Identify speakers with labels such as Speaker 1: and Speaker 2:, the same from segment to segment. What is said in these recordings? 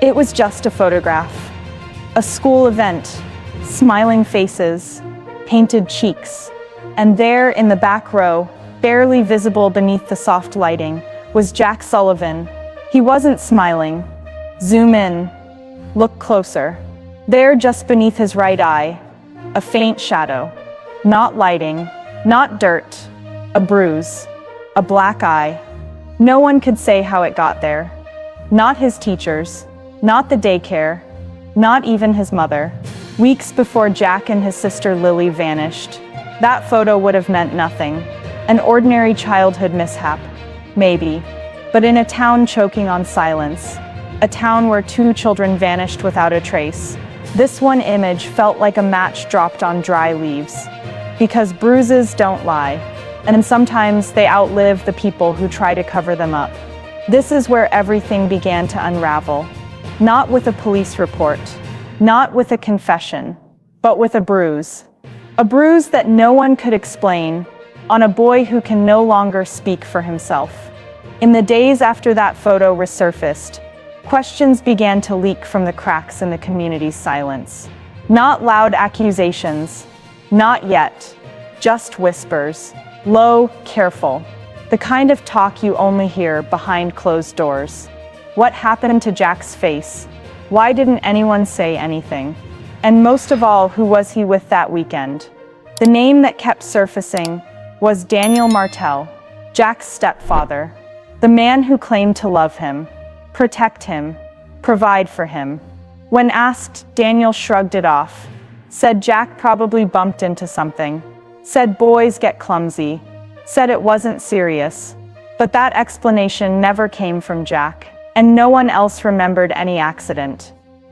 Speaker 1: It was just a photograph. A school event, smiling faces, painted cheeks. And there in the back row, barely visible beneath the soft lighting, was Jack Sullivan. He wasn't smiling. Zoom in. Look closer. There, just beneath his right eye, a faint shadow. Not lighting, not dirt, a bruise, a black eye. No one could say how it got there. Not his teachers, not the daycare, not even his mother. Weeks before Jack and his sister Lily vanished, that photo would have meant nothing. An ordinary childhood mishap, maybe. But in a town choking on silence, a town where 2 children vanished without a trace, this one image felt like a match dropped on dry leaves. Because bruises don't lie, and sometimes they outlive the people who try to cover them up. This is where everything began to unravel. Not with a police report, not with a confession, but with a bruise. A bruise that no one could explain, on a boy who can no longer speak for himself. In the days after that photo resurfaced, questions began to leak from the cracks in the community's silence. Not loud accusations, not yet, just whispers, low, careful, the kind of talk you only hear behind closed doors. What happened to Jack's face? Why didn't anyone say anything? And most of all, who was he with that weekend? The name that kept surfacing was Daniel Martell, Jack's stepfather, the man who claimed to love him, protect him, provide for him. When asked, Daniel shrugged it off, said Jack probably bumped into something, said boys get clumsy, said it wasn't serious. But that explanation never came from Jack, and no one else remembered any accident.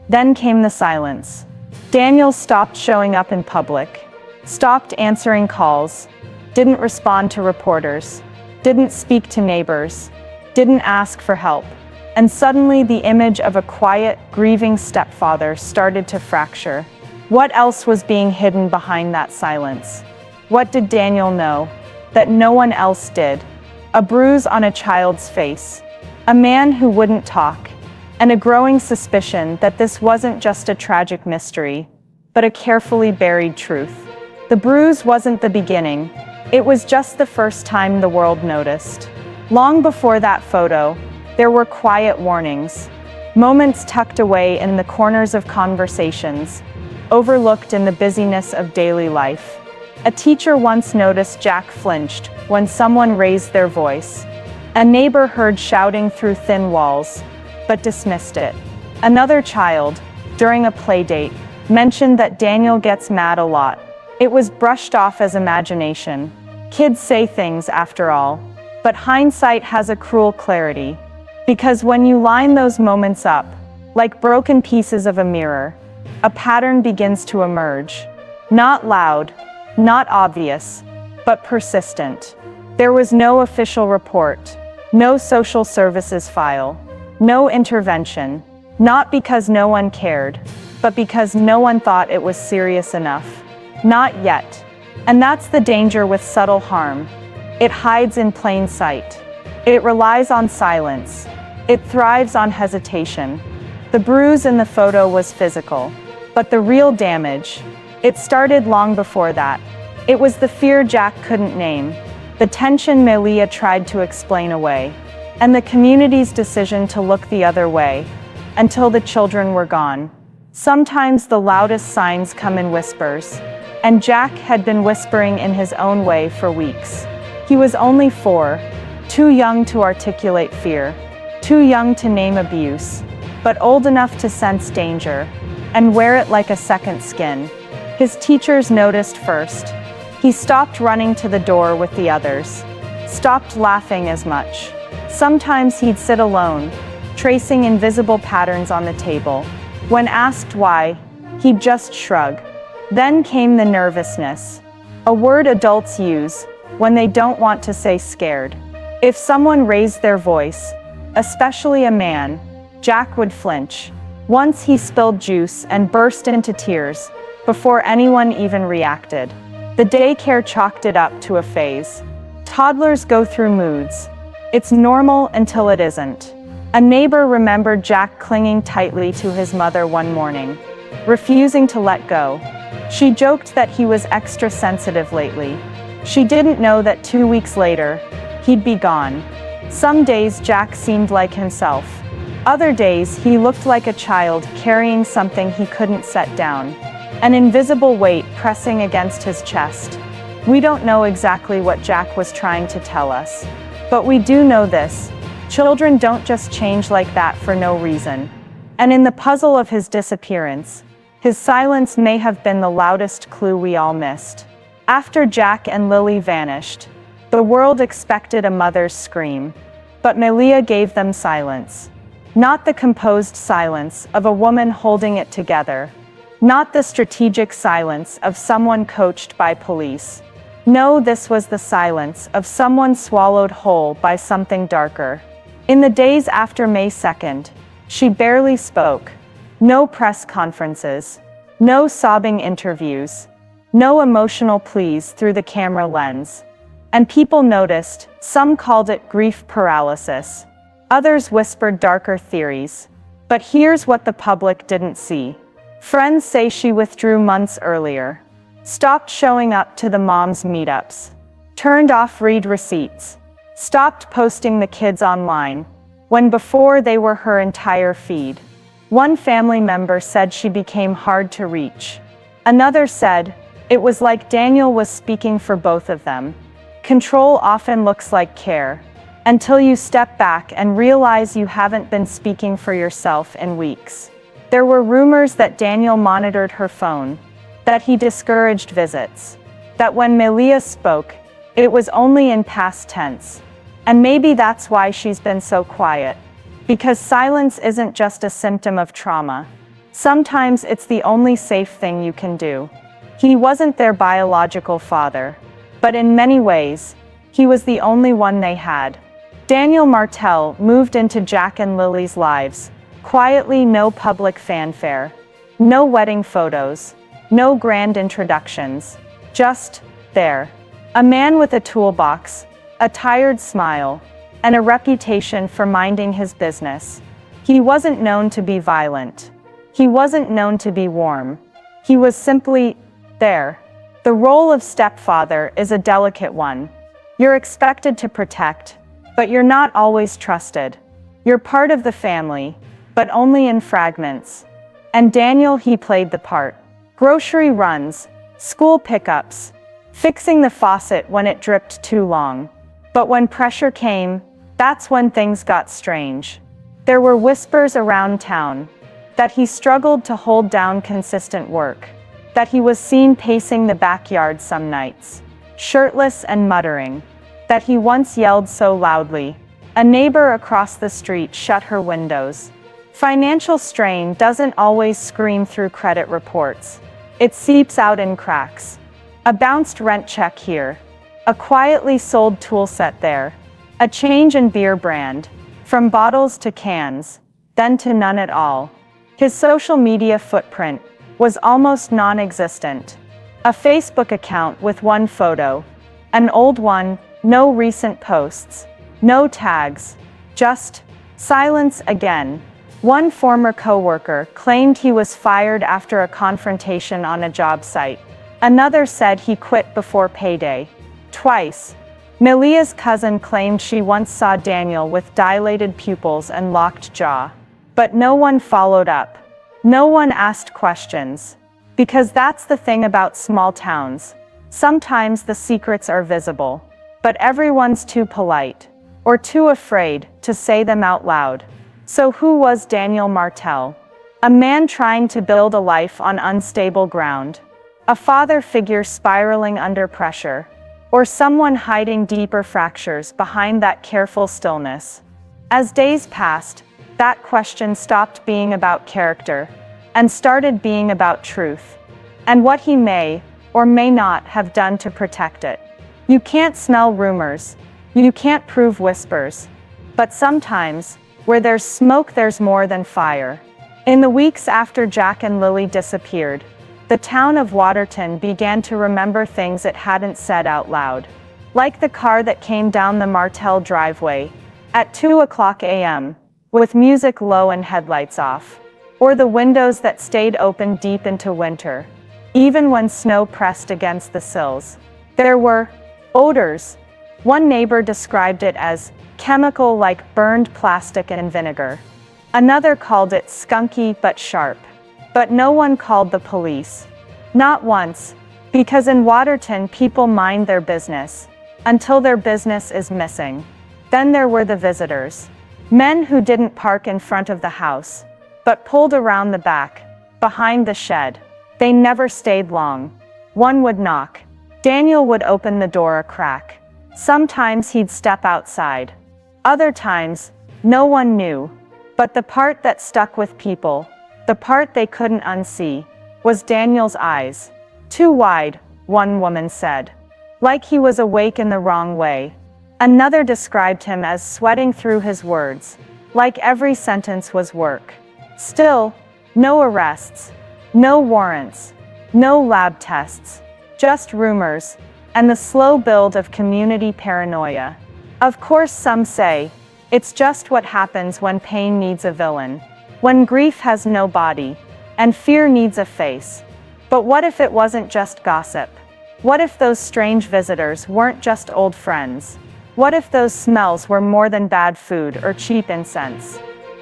Speaker 1: Then came the silence. Daniel stopped showing up in public, stopped answering calls, didn't respond to reporters, didn't speak to neighbors, didn't ask for help. And suddenly the image of a quiet, grieving stepfather started to fracture. What else was being hidden behind that silence? What did Daniel know that no one else did? A bruise on a child's face, a man who wouldn't talk, and a growing suspicion that this wasn't just a tragic mystery, but a carefully buried truth. The bruise wasn't the beginning, it was just the first time the world noticed. Long before that photo, there were quiet warnings, moments tucked away in the corners of conversations, overlooked in the busyness of daily life. A teacher once noticed Jack flinched when someone raised their voice. A neighbor heard shouting through thin walls, but dismissed it. Another child, during a play date, mentioned that Daniel gets mad a lot. It was brushed off as imagination. Kids say things after all. But hindsight has a cruel clarity. Because when you line those moments up, like broken pieces of a mirror, a pattern begins to emerge. Not loud, not obvious, but persistent. There was no official report, no social services file, no intervention, not because no one cared, but because no one thought it was serious enough. Not yet. And that's the danger with subtle harm. It hides in plain sight. It relies on silence. It thrives on hesitation. The bruise in the photo was physical, but the real damage, it started long before that. It was the fear Jack couldn't name, the tension Malia tried to explain away, and the community's decision to look the other way, until the children were gone. Sometimes the loudest signs come in whispers, and Jack had been whispering in his own way for weeks. He was only 4, too young to articulate fear, too young to name abuse, but old enough to sense danger, and wear it like a second skin. His teachers noticed first. He stopped running to the door with the others, stopped laughing as much. Sometimes he'd sit alone, tracing invisible patterns on the table. When asked why, he'd just shrug. Then came the nervousness, a word adults use when they don't want to say scared. If someone raised their voice, especially a man, Jack would flinch. Once he spilled juice and burst into tears before anyone even reacted. The daycare chalked it up to a phase. Toddlers go through moods. It's normal until it isn't. A neighbor remembered Jack clinging tightly to his mother one morning, refusing to let go. She joked that he was extra sensitive lately. She didn't know that 2 weeks later, he'd be gone. Some days Jack seemed like himself. Other days he looked like a child carrying something he couldn't set down, an invisible weight pressing against his chest. We don't know exactly what Jack was trying to tell us, but we do know this: children don't just change like that for no reason. And in the puzzle of his disappearance, his silence may have been the loudest clue we all missed. After Jack and Lily vanished, the world expected a mother's scream, but Malia gave them silence. Not the composed silence of a woman holding it together, not the strategic silence of someone coached by police. No, this was the silence of someone swallowed whole by something darker. In the days after May 2nd, she barely spoke. No press conferences, no sobbing interviews, no emotional pleas through the camera lens. And people noticed. Some called it grief paralysis. Others whispered darker theories. But here's what the public didn't see. Friends say she withdrew months earlier, stopped showing up to the moms' meetups, turned off read receipts, stopped posting the kids online, when before they were her entire feed. One family member said she became hard to reach. Another said it was like Daniel was speaking for both of them. Control often looks like care, until you step back and realize you haven't been speaking for yourself in weeks. There were rumors that Daniel monitored her phone, that he discouraged visits, that when Malia spoke, it was only in past tense. And maybe that's why she's been so quiet. Because silence isn't just a symptom of trauma. Sometimes it's the only safe thing you can do. He wasn't their biological father, but in many ways, he was the only one they had. Daniel Martell moved into Jack and Lily's lives, quietly, no public fanfare, no wedding photos, no grand introductions, just there. A man with a toolbox, a tired smile, and a reputation for minding his business. He wasn't known to be violent. He wasn't known to be warm. He was simply there. The role of stepfather is a delicate one. You're expected to protect, but you're not always trusted. You're part of the family, but only in fragments. And Daniel, he played the part. Grocery runs, school pickups, fixing the faucet when it dripped too long. But when pressure came, that's when things got strange. There were whispers around town that he struggled to hold down consistent work, that he was seen pacing the backyard some nights, shirtless and muttering, that he once yelled so loudly, a neighbor across the street shut her windows. Financial strain doesn't always scream through credit reports. It seeps out in cracks. A bounced rent check here, a quietly sold tool set there, a change in beer brand, from bottles to cans, then to none at all. His social media footprint was almost non-existent. A Facebook account with one photo, an old one, no recent posts, no tags, just silence again. One former coworker claimed he was fired after a confrontation on a job site. Another said he quit before payday. Twice. Malia's cousin claimed she once saw Daniel with dilated pupils and locked jaw. But no one followed up. No one asked questions. Because that's the thing about small towns. Sometimes the secrets are visible, but everyone's too polite, or too afraid, to say them out loud. So who was Daniel Martell? A man trying to build a life on unstable ground? A father figure spiraling under pressure? Or someone hiding deeper fractures behind that careful stillness? As days passed, that question stopped being about character and started being about truth, and what he may or may not have done to protect it. You can't smell rumors, you can't prove whispers, but sometimes, where there's smoke there's more than fire. In the weeks after Jack and Lily disappeared, the town of Waterton began to remember things it hadn't said out loud. Like the car that came down the Martell driveway at 2 o'clock a.m., with music low and headlights off, or the windows that stayed open deep into winter, even when snow pressed against the sills. There were odors. One neighbor described it as chemical like burned plastic and vinegar. Another called it skunky but sharp. But no one called the police. Not once, because in Waterton people mind their business, until their business is missing. Then there were the visitors. Men who didn't park in front of the house, but pulled around the back, behind the shed. They never stayed long. One would knock. Daniel would open the door a crack. Sometimes he'd step outside. Other times, no one knew. But the part that stuck with people, the part they couldn't unsee, was Daniel's eyes. Too wide, one woman said. Like he was awake in the wrong way. Another described him as sweating through his words, like every sentence was work. Still, no arrests, no warrants, no lab tests, just rumors, and the slow build of community paranoia. Of course, some say, it's just what happens when pain needs a villain, when grief has no body, and fear needs a face. But what if it wasn't just gossip? What if those strange visitors weren't just old friends? What if those smells were more than bad food or cheap incense?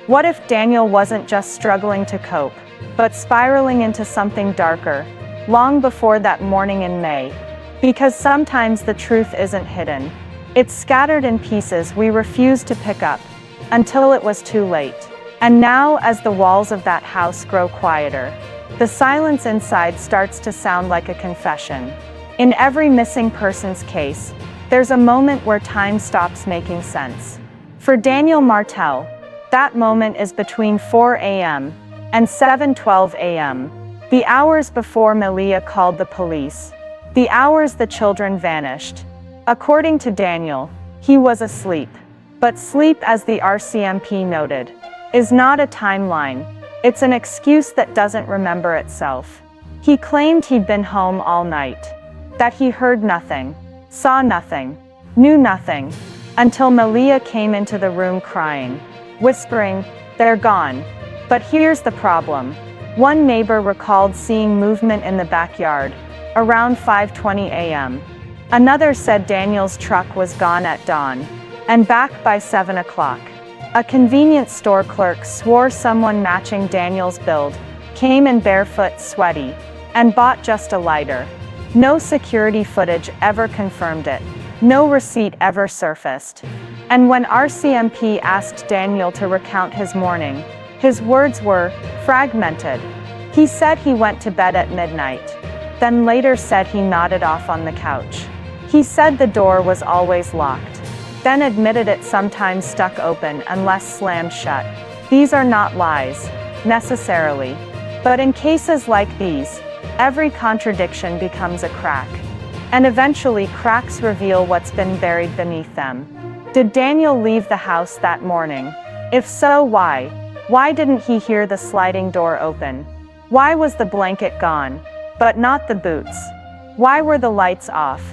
Speaker 1: What if Daniel wasn't just struggling to cope, but spiraling into something darker, long before that morning in May? Because sometimes the truth isn't hidden. It's scattered in pieces we refuse to pick up, until it was too late. And now, as the walls of that house grow quieter, the silence inside starts to sound like a confession. In every missing person's case, there's a moment where time stops making sense. For Daniel Martell, that moment is between 4 a.m. and 7:12 a.m., the hours before Malia called the police, the hours the children vanished. According to Daniel, he was asleep. But sleep, as the RCMP noted, is not a timeline. It's an excuse that doesn't remember itself. He claimed he'd been home all night, that he heard nothing, saw nothing, knew nothing, until Malia came into the room crying, whispering, "They're gone." But here's the problem. One neighbor recalled seeing movement in the backyard, around 5:20 a.m. Another said Daniel's truck was gone at dawn, and back by 7 o'clock. A convenience store clerk swore someone matching Daniel's build came in barefoot, sweaty, and bought just a lighter. No security footage ever confirmed it. No receipt ever surfaced. And when RCMP asked Daniel to recount his morning, his words were fragmented. He said he went to bed at midnight, then later said he nodded off on the couch. He said the door was always locked, then admitted it sometimes stuck open unless slammed shut. These are not lies, necessarily. But in cases like these, every contradiction becomes a crack. And eventually cracks reveal what's been buried beneath them. Did Daniel leave the house that morning? If so, why? Why didn't he hear the sliding door open? Why was the blanket gone, but not the boots? Why were the lights off?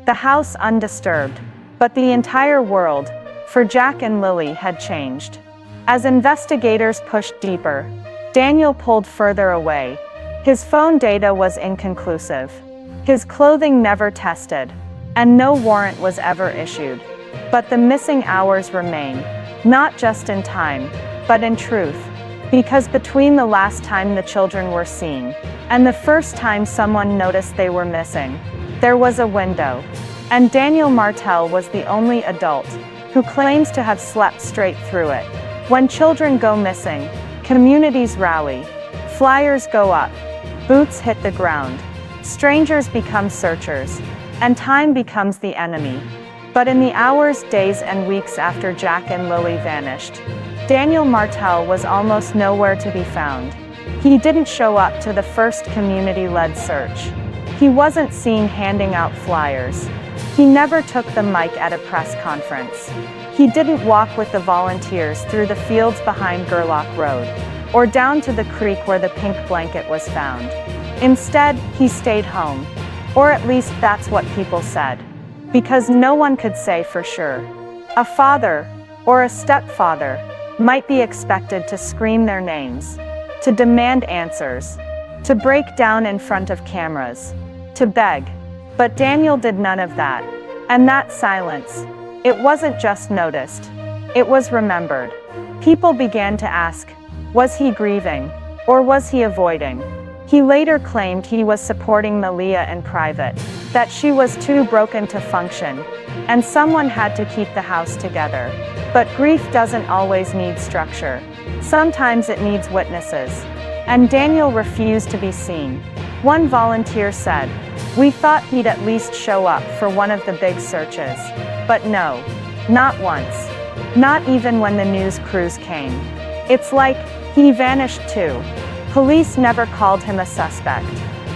Speaker 1: The house undisturbed, but the entire world, for Jack and Lily, had changed. As investigators pushed deeper, Daniel pulled further away. His phone data was inconclusive. His clothing never tested, and no warrant was ever issued. But the missing hours remain, not just in time, but in truth. Because between the last time the children were seen, and the first time someone noticed they were missing, there was a window. And Daniel Martell was the only adult who claims to have slept straight through it. When children go missing, communities rally, flyers go up, boots hit the ground, strangers become searchers, and time becomes the enemy. But in the hours, days, and weeks after Jack and Lily vanished, Daniel Martell was almost nowhere to be found. He didn't show up to the first community-led search. He wasn't seen handing out flyers. He never took the mic at a press conference. He didn't walk with the volunteers through the fields behind Gerlach Road, or down to the creek where the pink blanket was found. Instead, he stayed home. Or at least that's what people said. Because no one could say for sure. A father, or a stepfather, might be expected to scream their names, to demand answers, to break down in front of cameras, to beg. But Daniel did none of that. And that silence, it wasn't just noticed, it was remembered. People began to ask, was he grieving, or was he avoiding? He later claimed he was supporting Malia in private, that she was too broken to function, and someone had to keep the house together. But grief doesn't always need structure. Sometimes it needs witnesses. And Daniel refused to be seen. One volunteer said, "We thought he'd at least show up for one of the big searches." But no, not once. Not even when the news crews came. It's like, he vanished too. Police never called him a suspect,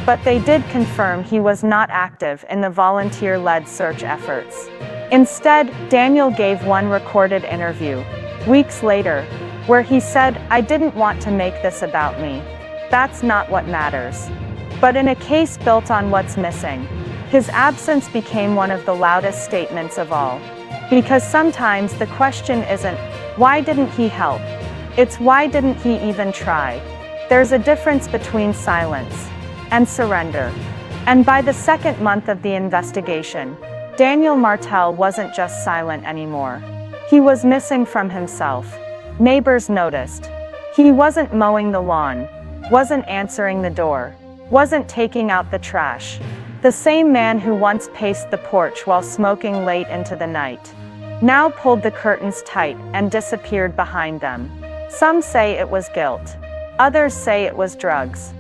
Speaker 1: but they did confirm he was not active in the volunteer-led search efforts. Instead, Daniel gave one recorded interview, weeks later, where he said, "I didn't want to make this about me. That's not what matters." But in a case built on what's missing, his absence became one of the loudest statements of all. Because sometimes the question isn't, why didn't he help? It's why didn't he even try? There's a difference between silence and surrender. And by the second month of the investigation, Daniel Martell wasn't just silent anymore. He was missing from himself. Neighbors noticed. He wasn't mowing the lawn, wasn't answering the door, wasn't taking out the trash. The same man who once paced the porch while smoking late into the night, now pulled the curtains tight and disappeared behind them. Some say it was guilt. Others say it was drugs.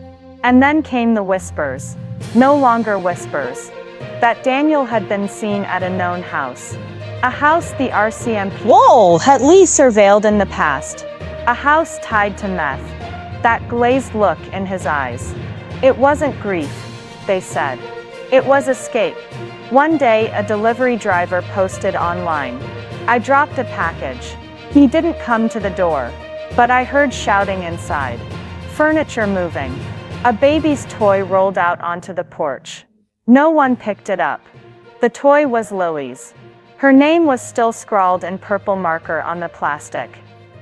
Speaker 1: And then came the whispers, no longer whispers, that Daniel had been seen at a known house. A house the RCMP had surveilled in the past. A house tied to meth. That glazed look in his eyes. It wasn't grief, they said. It was escape. One day, a delivery driver posted online, "I dropped a package. He didn't come to the door, but I heard shouting inside. Furniture moving. A baby's toy rolled out onto the porch. No one picked it up. The toy was Lily's. Her name was still scrawled in purple marker on the plastic."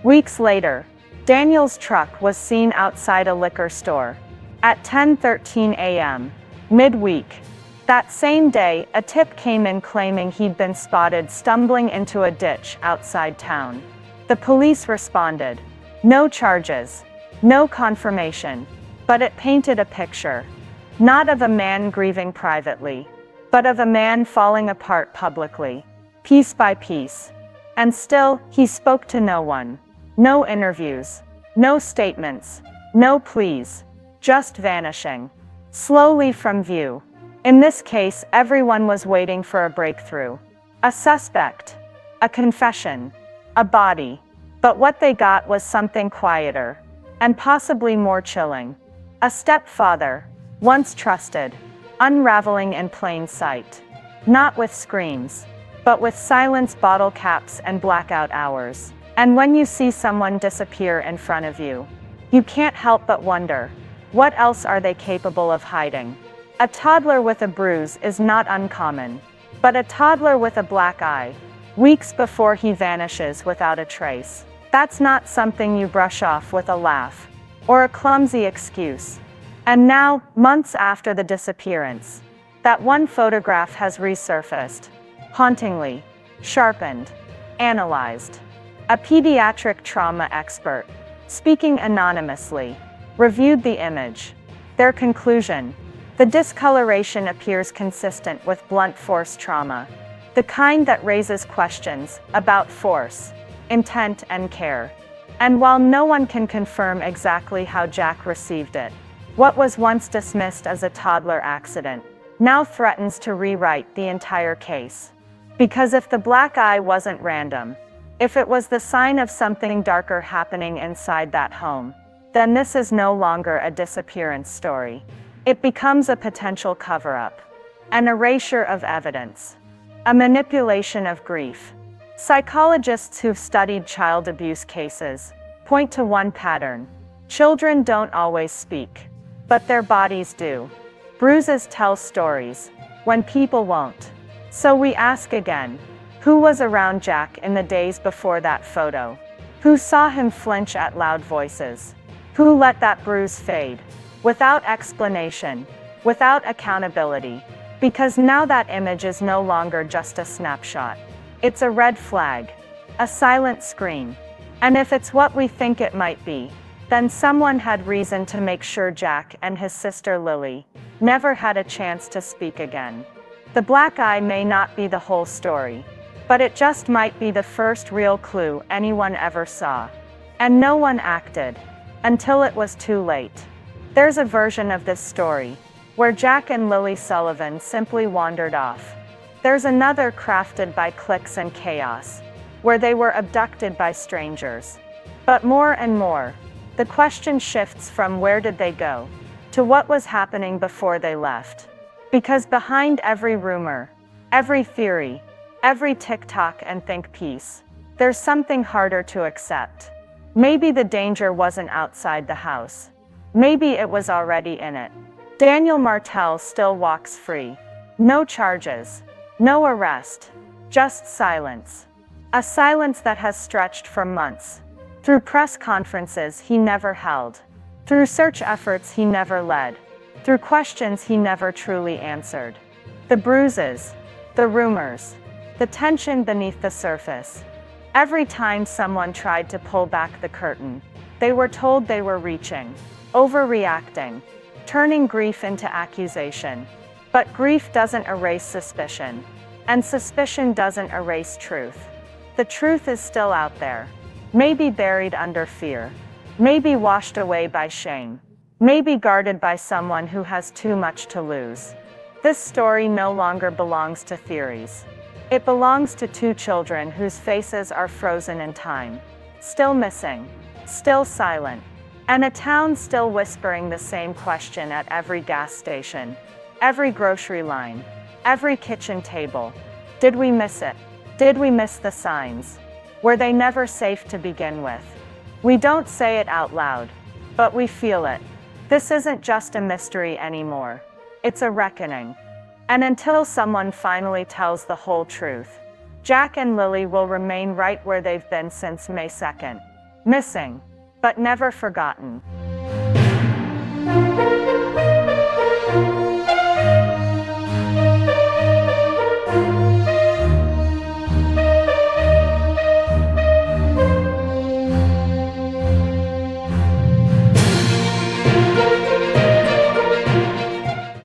Speaker 1: Weeks later, Daniel's truck was seen outside a liquor store at 10:13 a.m., midweek. That same day, a tip came in claiming he'd been spotted stumbling into a ditch outside town. The police responded. No charges, no confirmation, but it painted a picture. Not of a man grieving privately, but of a man falling apart publicly, piece by piece. And still, he spoke to no one. No interviews, no statements, no pleas, just vanishing. Slowly from view. In this case, everyone was waiting for a breakthrough. A suspect. A confession. A body. But what they got was something quieter. And possibly more chilling. A stepfather. Once trusted. Unraveling in plain sight. Not with screams, but with silence, bottle caps, and blackout hours. And when you see someone disappear in front of you, you can't help but wonder, what else are they capable of hiding? A toddler with a bruise is not uncommon, but a toddler with a black eye, weeks before he vanishes without a trace, that's not something you brush off with a laugh, or a clumsy excuse. And now, months after the disappearance, that one photograph has resurfaced, hauntingly, sharpened, analyzed. A pediatric trauma expert, speaking anonymously, reviewed the image. Their conclusion: the discoloration appears consistent with blunt force trauma, the kind that raises questions about force, intent, and care. And while no one can confirm exactly how Jack received it, what was once dismissed as a toddler accident now threatens to rewrite the entire case. Because if the black eye wasn't random, if it was the sign of something darker happening inside that home, then this is no longer a disappearance story. It becomes a potential cover-up, an erasure of evidence, a manipulation of grief. Psychologists who've studied child abuse cases point to one pattern. Children don't always speak, but their bodies do. Bruises tell stories, when people won't. So we ask again, who was around Jack in the days before that photo? Who saw him flinch at loud voices? Who let that bruise fade? Without explanation, without accountability. Because now that image is no longer just a snapshot. It's a red flag, a silent scream. And if it's what we think it might be, then someone had reason to make sure Jack and his sister Lily never had a chance to speak again. The black eye may not be the whole story, but it just might be the first real clue anyone ever saw. And no one acted, until it was too late. There's a version of this story, where Jack and Lily Sullivan simply wandered off. There's another crafted by clicks and chaos, where they were abducted by strangers. But more and more, the question shifts from where did they go, to what was happening before they left. Because behind every rumor, every theory, every TikTok and think piece, there's something harder to accept. Maybe the danger wasn't outside the house. Maybe it was already in it. Daniel Martell still walks free. No charges, no arrest, just silence. A silence that has stretched for months. Through press conferences he never held. Through search efforts he never led. Through questions he never truly answered. The bruises, the rumors, the tension beneath the surface. Every time someone tried to pull back the curtain, they were told they were reaching, overreacting, turning grief into accusation. But grief doesn't erase suspicion, and suspicion doesn't erase truth. The truth is still out there, maybe buried under fear, maybe washed away by shame, maybe guarded by someone who has too much to lose. This story no longer belongs to theories. It belongs to two children whose faces are frozen in time, still missing, still silent, and a town still whispering the same question at every gas station, every grocery line, every kitchen table. Did we miss it? Did we miss the signs? Were they never safe to begin with? We don't say it out loud, but we feel it. This isn't just a mystery anymore. It's a reckoning. And until someone finally tells the whole truth, Jack and Lily will remain right where they've been since May 2nd. Missing, but never forgotten.